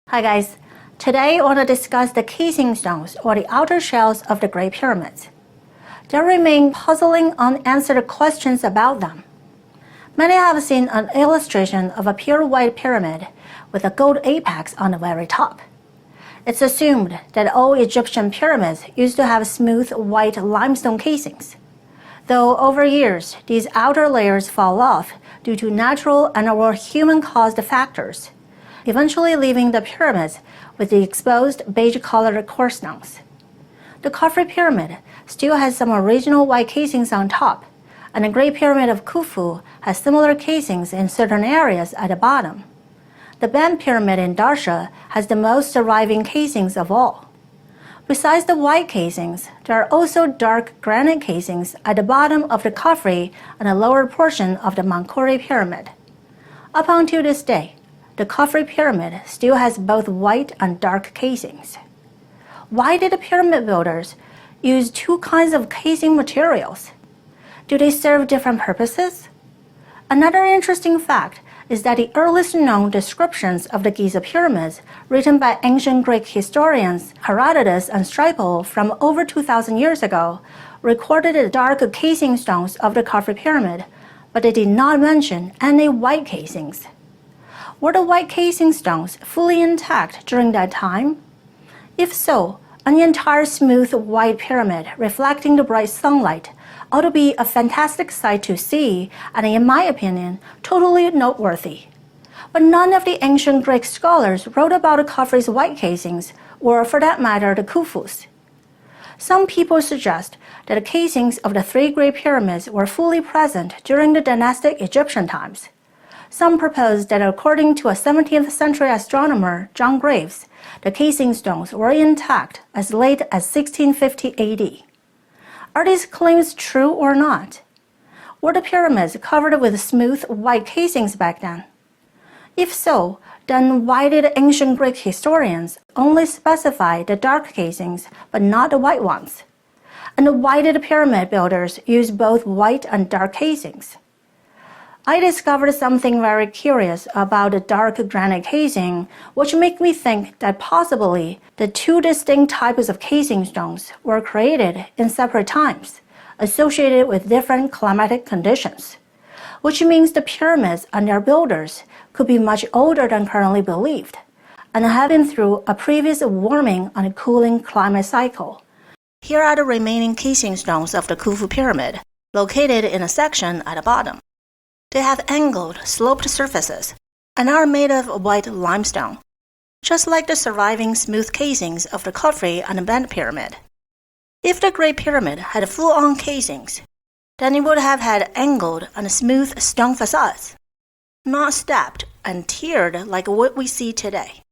Hi guys, today I want to discuss the casing stones or the outer shells of the Great Pyramids. There remain puzzling unanswered questions about them. Many have seen an illustration of a pure white pyramid with a gold apex on the very top. It's assumed that all Egyptian pyramids used to have smooth white limestone casings, though over years these outer layers fall off due to natural and/or human-caused factors, eventually leaving the pyramids with the exposed beige-colored core stones. The Khafre pyramid still has some original white casings on top, and the Great Pyramid of Khufu has similar casings in certain areas at the bottom. The Band Pyramid in Darsha has the most surviving casings of all. Besides the white casings, there are also dark granite casings at the bottom of the Khafre and the lower portion of the Menkaure pyramid. Up until this day, the Khafre pyramid still has both white and dark casings. Why did the pyramid builders use two kinds of casing materials? Do they serve different purposes? Another interesting fact is that the earliest known descriptions of the Giza pyramids, written by ancient Greek historians Herodotus and Strabo from over 2,000 years ago, recorded the dark casing stones of the Khafre pyramid, but they did not mention any white casings. Were the white casing stones fully intact during that time? If so, an entire smooth white pyramid reflecting the bright sunlight ought to be a fantastic sight to see and, in my opinion, totally noteworthy. But none of the ancient Greek scholars wrote about the Khafre's white casings, or for that matter, the Khufu's. Some people suggest that the casings of the three Great Pyramids were fully present during the dynastic Egyptian times. Some propose that according to a 17th century astronomer, John Graves, the casing stones were intact as late as 1650 AD. Are these claims true or not? Were the pyramids covered with smooth white casings back then? If so, then why did ancient Greek historians only specify the dark casings but not the white ones? And why did the pyramid builders use both white and dark casings? I discovered something very curious about the dark granite casing, which made me think that possibly the two distinct types of casing stones were created in separate times, associated with different climatic conditions, which means the pyramids and their builders could be much older than currently believed, and have been through a previous warming and cooling climate cycle. Here are the remaining casing stones of the Khufu pyramid, located in a section at the bottom. They have angled, sloped surfaces and are made of white limestone, just like the surviving smooth casings of the Khafre and the Band Pyramid. If the Great Pyramid had full-on casings, then it would have had angled and smooth stone facades, not stepped and tiered like what we see today.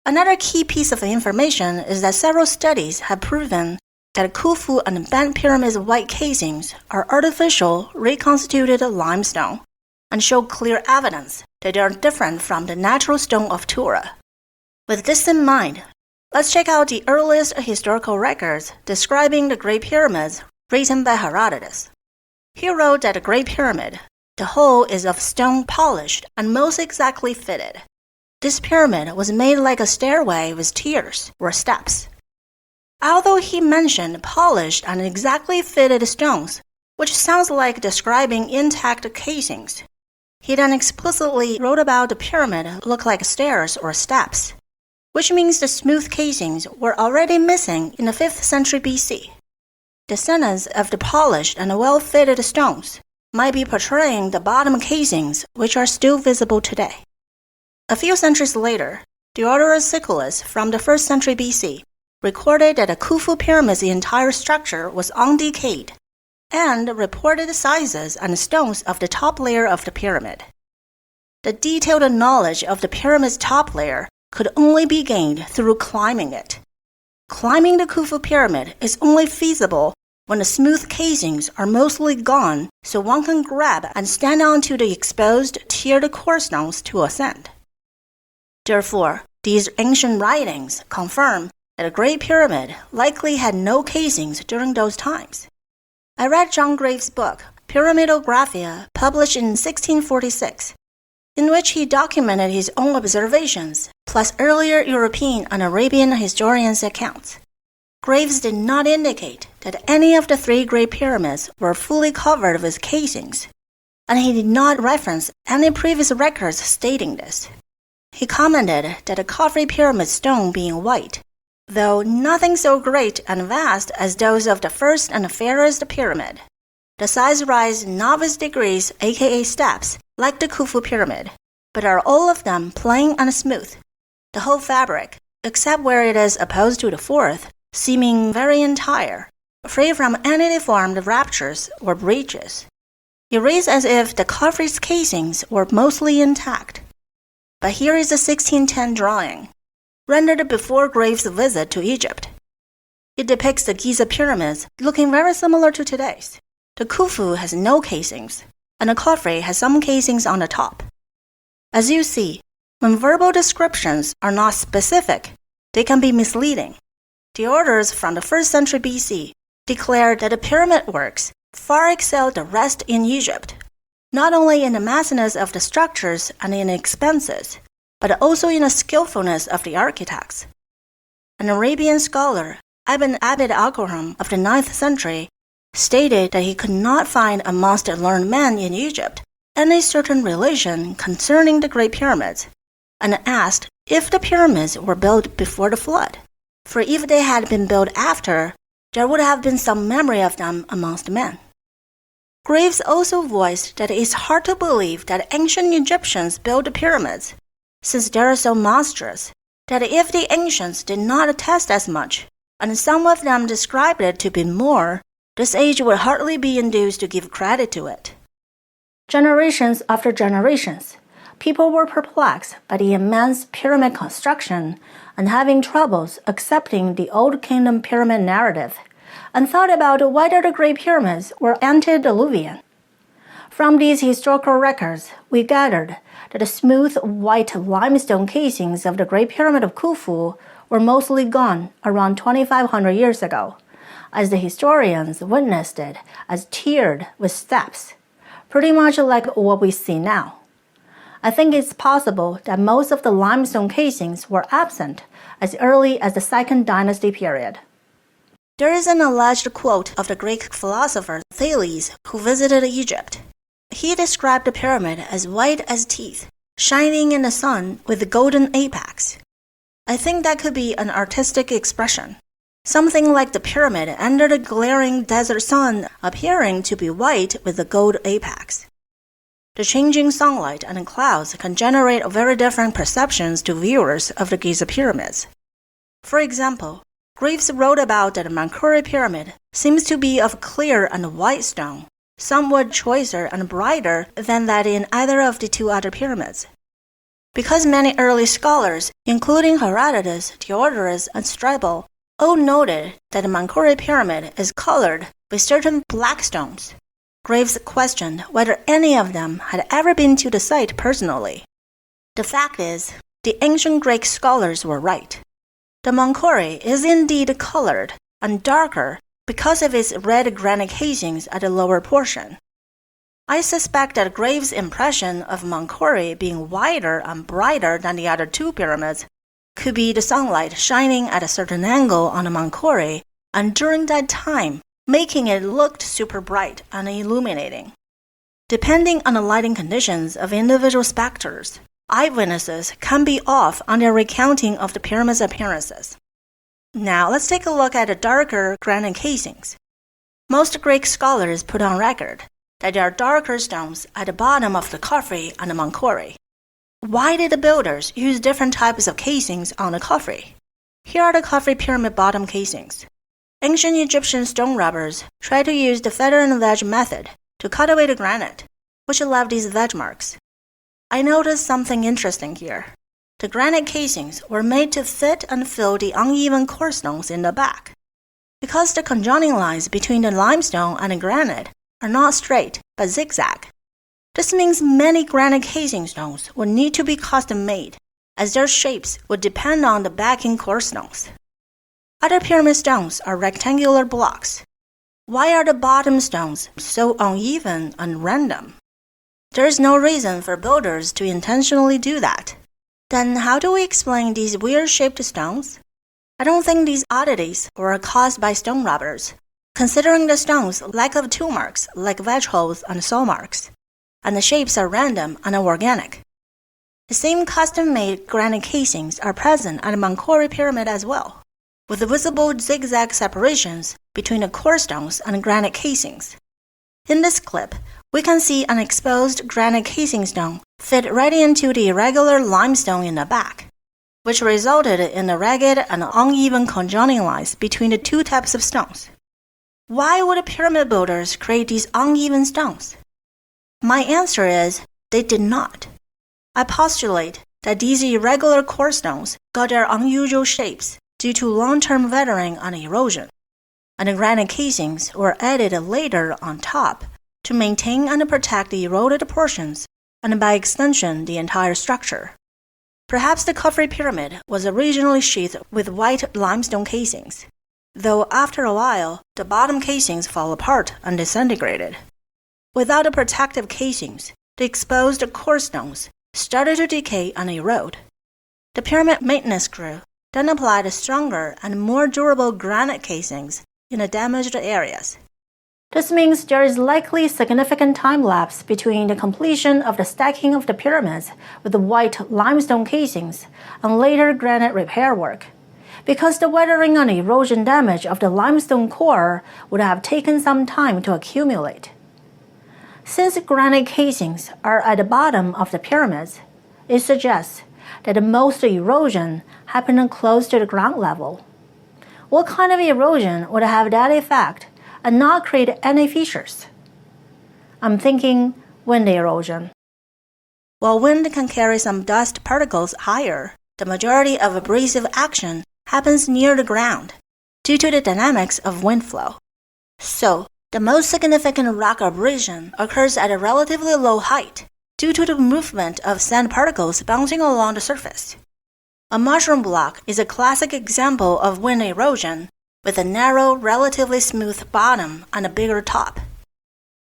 Another key piece of information is that several studies have proven that Khufu and Band Pyramid's white casings are artificial, reconstituted limestone, and show clear evidence that they are different from the natural stone of Tura. With this in mind, let's check out the earliest historical records describing the Great Pyramids written by Herodotus. He wrote that the Great Pyramid, the whole is of stone polished and most exactly fitted. This pyramid was made like a stairway with tiers, or steps. Although he mentioned polished and exactly fitted stones, which sounds like describing intact casings, he then explicitly wrote about the pyramid look like stairs or steps, which means the smooth casings were already missing in the 5th century BC. Descendants of the polished and well-fitted stones might be portraying the bottom casings, which are still visible today. A few centuries later, Diodorus Siculus from the 1st century BC recorded that the Khufu pyramid's entire structure was undecayed, and reported the sizes and stones of the top layer of the pyramid. The detailed knowledge of the pyramid's top layer could only be gained through climbing it. Climbing the Khufu pyramid is only feasible when the smooth casings are mostly gone, so one can grab and stand onto the exposed, tiered core stones to ascend. Therefore, these ancient writings confirm that the Great Pyramid likely had no casings during those times. I read John Graves' book, Pyramidographia, published in 1646. in which he documented his own observations, plus earlier European and Arabian historians' accounts. Graves did not indicate that any of the three Great Pyramids were fully covered with casings, and he did not reference any previous records stating this. He commented that the Khafre pyramid stone being white, though nothing so great and vast as those of the first and fairest pyramid. The sides rise not with degrees, aka steps, like the Khufu pyramid, but are all of them plain and smooth. The whole fabric, except where it is opposed to the fourth, seeming very entire, free from any deformed ruptures or breaches. It reads as if the Khafre's casings were mostly intact. But here is a 1610 drawing, rendered before Graves' visit to Egypt. It depicts the Giza pyramids looking very similar to today's. The Khufu has no casings, and the Khafre has some casings on the top. As you see, when verbal descriptions are not specific, they can be misleading. The orders from the 1st century BC declared that the pyramid works far excelled the rest in Egypt, not only in the massiveness of the structures and in expenses, but also in the skillfulness of the architects. An Arabian scholar, Ibn Abd al-Qur'an of the 9th century, stated that he could not find amongst the learned men in Egypt any certain relation concerning the Great Pyramids, and asked if the pyramids were built before the flood. For if they had been built after, there would have been some memory of them amongst men. Graves also voiced that it is hard to believe that ancient Egyptians built the pyramids, since they are so monstrous, that if the ancients did not attest as much, and some of them described it to be more, this age would hardly be induced to give credit to it. Generations after generations, people were perplexed by the immense pyramid construction and having troubles accepting the Old Kingdom pyramid narrative, and thought about whether the Great Pyramids were antediluvian. From these historical records, we gathered that the smooth white limestone casings of the Great Pyramid of Khufu were mostly gone around 2,500 years ago, as the historians witnessed it as tiered with steps, pretty much like what we see now. I think it's possible that most of the limestone casings were absent as early as the Second Dynasty period. There is an alleged quote of the Greek philosopher Thales, who visited Egypt. He described the pyramid as white as teeth, shining in the sun with a golden apex. I think that could be an artistic expression, something like the pyramid under the glaring desert sun appearing to be white with a gold apex. The changing sunlight and clouds can generate very different perceptions to viewers of the Giza pyramids. For example, Graves wrote about that the Menkaure pyramid seems to be of clear and white stone, somewhat choicer and brighter than that in either of the two other pyramids. Because many early scholars, including Herodotus, Herodotus and Strabo, all noted that the Menkaure pyramid is colored with certain black stones, Graves questioned whether any of them had ever been to the site personally. The fact is, the ancient Greek scholars were right. The Menkaure is indeed colored and darker because of its red granite casings at the lower portion. I suspect that Graves' impression of Menkaure being wider and brighter than the other two pyramids could be the sunlight shining at a certain angle on the Menkaure, and during that time, making it look super bright and illuminating. Depending on the lighting conditions of individual spectators, eyewitnesses can be off on their recounting of the pyramid's appearances. Now let's take a look at the darker granite casings. Most Greek scholars put on record that there are darker stones at the bottom of the Khafre and the Menkaure. Why did the builders use different types of casings on the Khafre? Here are the Khafre pyramid bottom casings. Ancient Egyptian stone rubbers tried to use the feather and wedge method to cut away the granite, which left these wedge marks. I noticed something interesting here. The granite casings were made to fit and fill the uneven corestones in the back. Because the conjoining lines between the limestone and the granite are not straight but zigzag. This means many granite casing stones would need to be custom-made, as their shapes would depend on the backing corestones. Other pyramid stones are rectangular blocks. Why are the bottom stones so uneven and random? There is no reason for builders to intentionally do that. Then how do we explain these weird-shaped stones? I don't think these oddities were caused by stone robbers, considering the stones lack of tool marks like wedge holes and saw marks, and the shapes are random and organic. The same custom-made granite casings are present at the Menkaure pyramid as well, with visible zigzag separations between the core stones and granite casings. In this clip, we can see an exposed granite casing stone fit right into the irregular limestone in the back, which resulted in the ragged and uneven conjoining lines between the two types of stones. Why would pyramid builders create these uneven stones? My answer is they did not. I postulate that these irregular core stones got their unusual shapes due to long-term weathering and erosion, and the granite casings were added later on top to maintain and protect the eroded portions and by extension the entire structure. Perhaps the Khafre pyramid was originally sheathed with white limestone casings, though after a while the bottom casings fell apart and disintegrated. Without the protective casings, the exposed core stones started to decay and erode. The pyramid maintenance crew then applied stronger and more durable granite casings in the damaged areas. This means there is likely significant time lapse between the completion of the stacking of the pyramids with the white limestone casings and later granite repair work, because the weathering and erosion damage of the limestone core would have taken some time to accumulate. Since granite casings are at the bottom of the pyramids, it suggests that the most erosion happened close to the ground level. What kind of erosion would have that effect and not create any features? I'm thinking wind erosion. While wind can carry some dust particles higher, the majority of abrasive action happens near the ground due to the dynamics of wind flow. So, the most significant rock abrasion occurs at a relatively low height due to the movement of sand particles bouncing along the surface. A mushroom block is a classic example of wind erosion, with a narrow, relatively smooth bottom and a bigger top.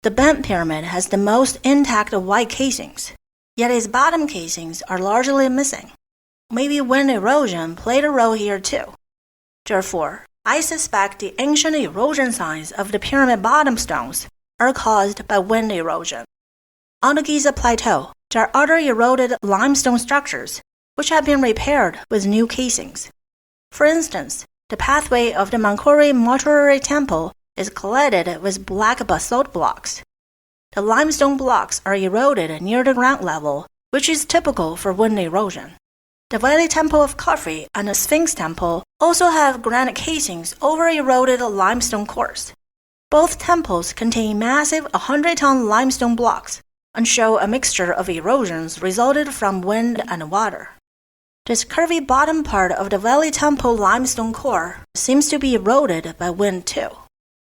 The bent pyramid has the most intact white casings, yet its bottom casings are largely missing. Maybe wind erosion played a role here too. Therefore, I suspect the ancient erosion signs of the pyramid bottom stones are caused by wind erosion. On the Giza plateau, there are other eroded limestone structures which have been repaired with new casings. For instance, the pathway of the Menkaure mortuary temple is cladded with black basalt blocks. The limestone blocks are eroded near the ground level, which is typical for wind erosion. The Valley Temple of Khafre and the Sphinx Temple also have granite casings over eroded limestone cores. Both temples contain massive 100-ton limestone blocks and show a mixture of erosions resulted from wind and water. This curvy bottom part of the Valley Temple limestone core seems to be eroded by wind too.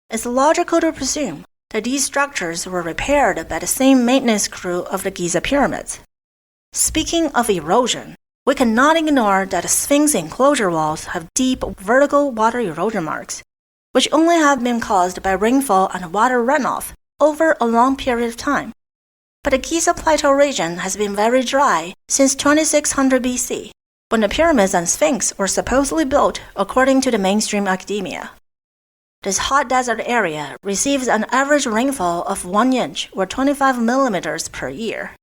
It's logical to presume that these structures were repaired by the same maintenance crew of the Giza pyramids. Speaking of erosion, we cannot ignore that the Sphinx enclosure walls have deep vertical water erosion marks, which only have been caused by rainfall and water runoff over a long period of time. But the Giza plateau region has been very dry since 2600 BC, when the pyramids and Sphinx were supposedly built according to the mainstream academia. This hot desert area receives an average rainfall of 1 inch or 25 millimeters per year.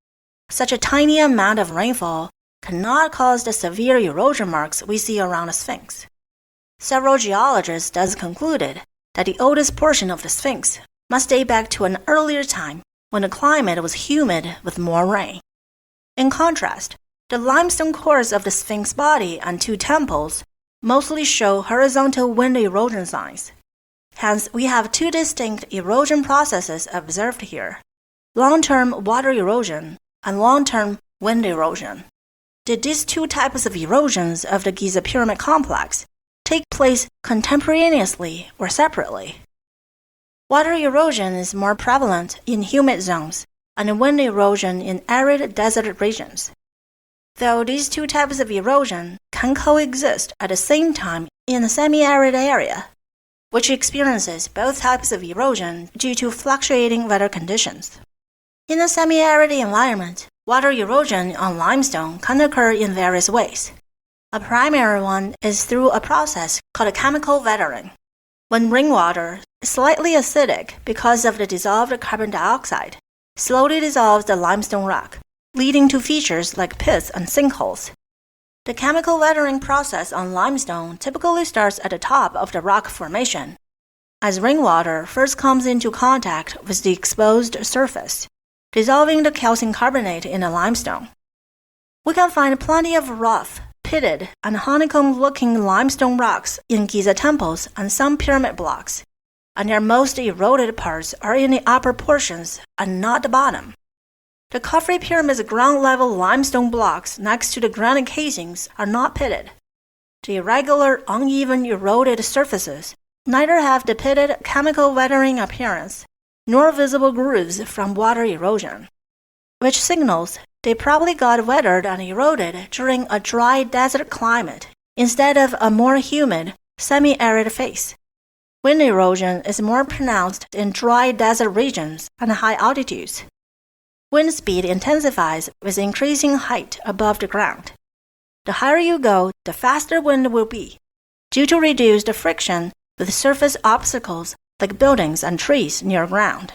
Such a tiny amount of rainfall cannot cause the severe erosion marks we see around the Sphinx. Several geologists thus concluded that the oldest portion of the Sphinx must date back to an earlier time when the climate was humid with more rain. In contrast, the limestone cores of the Sphinx body and two temples mostly show horizontal wind erosion signs. Hence, we have two distinct erosion processes observed here: long-term water erosion and long-term wind erosion. Did these two types of erosions of the Giza pyramid complex take place contemporaneously or separately? Water erosion is more prevalent in humid zones and wind erosion in arid desert regions. Though these two types of erosion can coexist at the same time in a semi-arid area, which experiences both types of erosion due to fluctuating weather conditions. In a semi-arid environment, water erosion on limestone can occur in various ways. A primary one is through a process called chemical weathering. When rainwater, slightly acidic because of the dissolved carbon dioxide, slowly dissolves the limestone rock, leading to features like pits and sinkholes. The chemical weathering process on limestone typically starts at the top of the rock formation, as rainwater first comes into contact with the exposed surface, dissolving the calcium carbonate in the limestone. We can find plenty of rough, pitted, and honeycomb-looking limestone rocks in Giza temples and some pyramid blocks, and their most eroded parts are in the upper portions and not the bottom. The Khafre pyramid's ground-level limestone blocks next to the granite casings are not pitted. The irregular, uneven, eroded surfaces neither have the pitted chemical weathering appearance nor visible grooves from water erosion, which signals they probably got weathered and eroded during a dry desert climate instead of a more humid, semi-arid phase. Wind erosion is more pronounced in dry desert regions and high altitudes. Wind speed intensifies with increasing height above the ground. The higher you go, the faster wind will be, due to reduced friction with surface obstacles like buildings and trees near ground.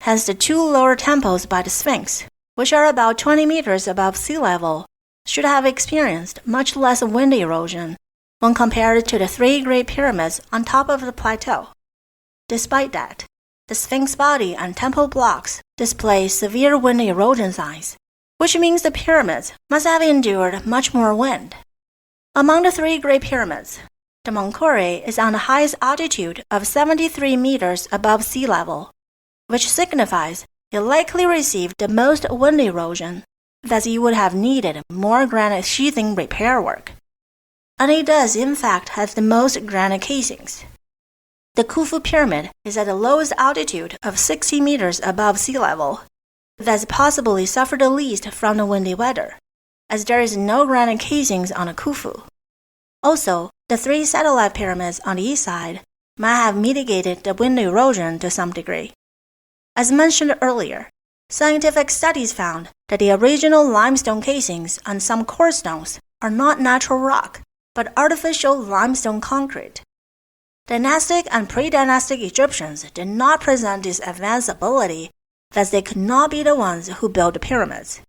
Hence, the two lower temples by the Sphinx, which are about 20 meters above sea level, should have experienced much less wind erosion when compared to the three Great Pyramids on top of the plateau. Despite that, the Sphinx body and temple blocks display severe wind erosion signs, which means the pyramids must have endured much more wind. Among the three Great Pyramids, the Menkaure is on the highest altitude of 73 meters above sea level, which signifies it likely received the most wind erosion, thus you would have needed more granite sheathing repair work. And it does in fact have the most granite casings. The Khufu pyramid is at the lowest altitude of 60 meters above sea level, thus possibly suffered the least from the windy weather, as there is no granite casings on the Khufu. Also, the three satellite pyramids on the east side might have mitigated the wind erosion to some degree. As mentioned earlier, scientific studies found that the original limestone casings on some core stones are not natural rock, but artificial limestone concrete. Dynastic and pre-dynastic Egyptians did not present this advanced ability, thus they could not be the ones who built the pyramids,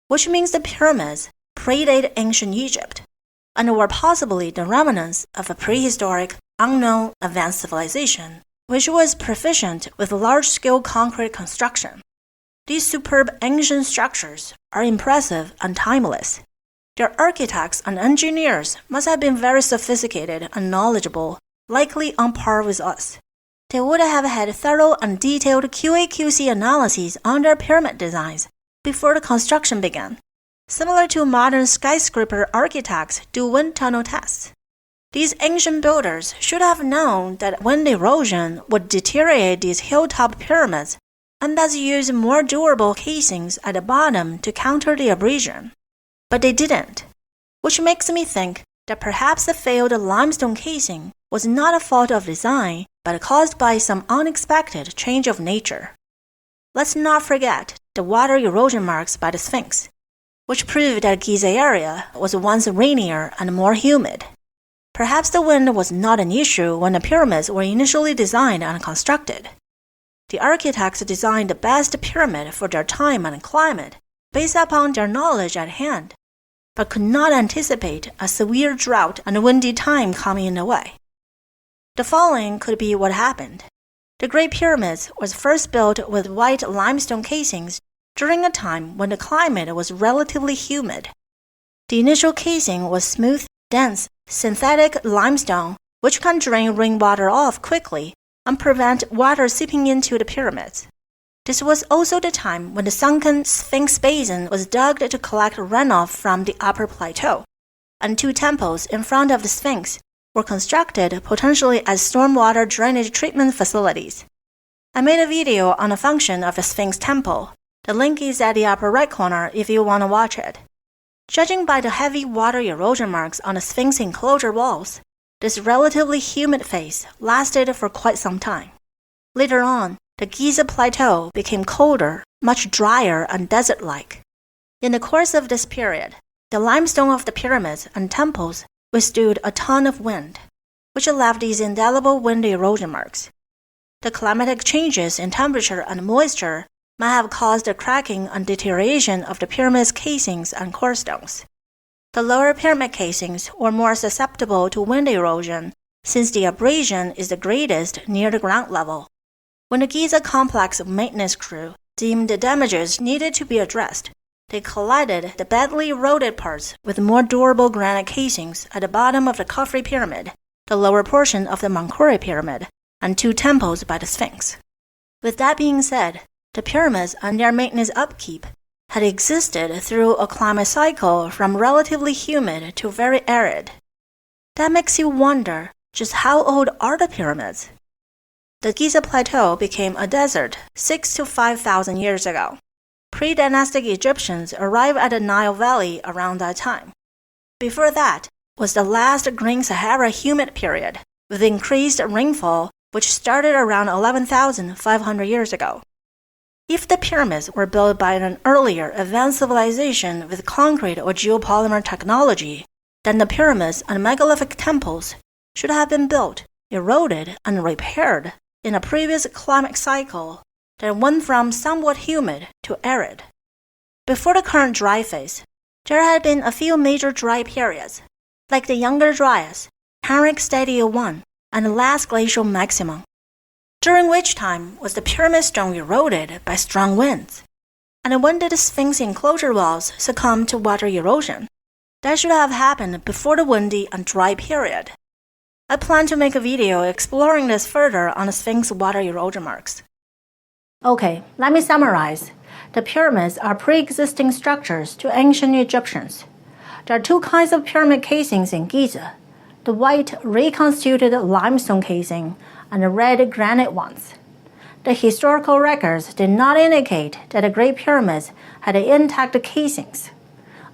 which means the pyramids predate ancient Egypt, and were possibly the remnants of a prehistoric, unknown advanced civilization, which was proficient with large-scale concrete construction. These superb ancient structures are impressive and timeless. Their architects and engineers must have been very sophisticated and knowledgeable, likely on par with us. They would have had thorough and detailed QA/QC analyses on their pyramid designs before the construction began, similar to modern skyscraper architects do wind tunnel tests. These ancient builders should have known that wind erosion would deteriorate these hilltop pyramids and thus use more durable casings at the bottom to counter the abrasion. But they didn't, which makes me think that perhaps the failed limestone casing was not a fault of design, but caused by some unexpected change of nature. Let's not forget the water erosion marks by the Sphinx, which proved that Giza area was once rainier and more humid. Perhaps the wind was not an issue when the pyramids were initially designed and constructed. The architects designed the best pyramid for their time and climate based upon their knowledge at hand, but could not anticipate a severe drought and windy time coming in the way. The following could be what happened. The Great Pyramids was first built with white limestone casings during a time when the climate was relatively humid. The initial casing was smooth, dense, synthetic limestone, which can drain rainwater off quickly and prevent water seeping into the pyramids. This was also the time when the sunken Sphinx Basin was dug to collect runoff from the upper plateau, and two temples in front of the Sphinx were constructed potentially as stormwater drainage treatment facilities. I made a video on the function of the Sphinx temple. The link is at the upper right corner if you want to watch it. Judging by the heavy water erosion marks on the Sphinx enclosure walls, this relatively humid phase lasted for quite some time. Later on, the Giza plateau became colder much drier and desert-like. In the course of this period, the limestone of the pyramids and temples withstood a ton of wind, which left these indelible wind erosion marks. The climatic changes in temperature and moisture might have caused the cracking and deterioration of the pyramid's casings and core stones. The lower pyramid casings were more susceptible to wind erosion since the abrasion is the greatest near the ground level. When the Giza complex maintenance crew deemed the damages needed to be addressed, they collided the badly eroded parts with more durable granite casings at the bottom of the Khafre pyramid, the lower portion of the Menkaure pyramid, and 2 temples by the Sphinx. With that being said, the pyramids and their maintenance upkeep had existed through a climate cycle from relatively humid to very arid. That makes you wonder, just how old are the pyramids? The Giza Plateau became a desert 6,000 to 5,000 years ago. Pre-dynastic Egyptians arrived at the Nile Valley around that time. Before that was the last Green Sahara humid period, with increased rainfall which started around 11,500 years ago. If the pyramids were built by an earlier advanced civilization with concrete or geopolymer technology, then the pyramids and megalithic temples should have been built, eroded, and repaired in a previous climate cycle that went from somewhat humid to arid. Before the current dry phase, there had been a few major dry periods, like the Younger Dryas, Henrik Stadio I, and the last glacial maximum, during which time was the pyramid stone eroded by strong winds. And when did the Sphinx enclosure walls succumb to water erosion? That should have happened before the windy and dry period. I plan to make a video exploring this further on the Sphinx water erosion marks. Okay, let me summarize. The pyramids are pre-existing structures to ancient Egyptians. There are 2 kinds of pyramid casings in Giza: the white reconstituted limestone casing and the red granite ones. The historical records did not indicate that the Great Pyramids had intact casings.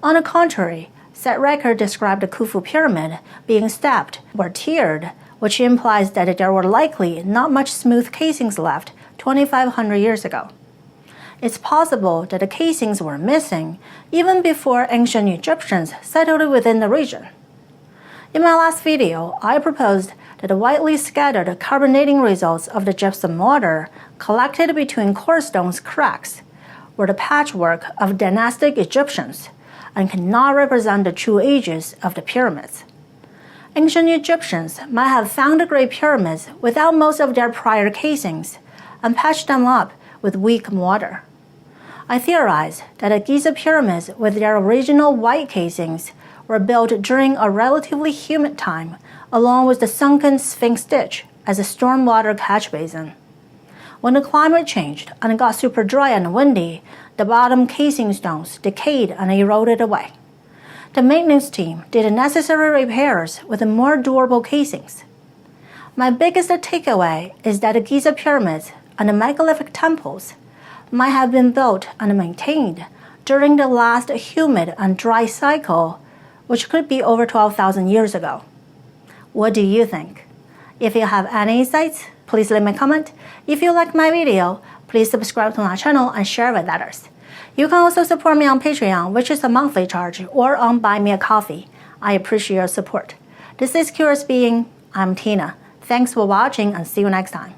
On the contrary, said record described the Khufu pyramid being stepped or tiered, which implies that there were likely not much smooth casings left 2,500 years ago. It's possible that the casings were missing even before ancient Egyptians settled within the region. In my last video, I proposed that the widely scattered carbonating results of the gypsum mortar collected between core stones cracks were the patchwork of dynastic Egyptians and cannot represent the true ages of the pyramids. Ancient Egyptians might have found the Great Pyramids without most of their prior casings and patched them up with weak mortar. I theorize that the Giza pyramids with their original white casings were built during a relatively humid time, along with the sunken Sphinx ditch as a stormwater catch basin. When the climate changed and it got super dry and windy, the bottom casing stones decayed and eroded away. The maintenance team did the necessary repairs with the more durable casings. My biggest takeaway is that the Giza pyramids and the megalithic temples might have been built and maintained during the last humid and dry cycle, which could be over 12,000 years ago. What do you think? If you have any insights, please leave me a comment. If you like my video, please subscribe to my channel and share with others. You can also support me on Patreon, which is a monthly charge, or on Buy Me a Coffee. I appreciate your support. This is Curious Being. I'm Tina. Thanks for watching and see you next time.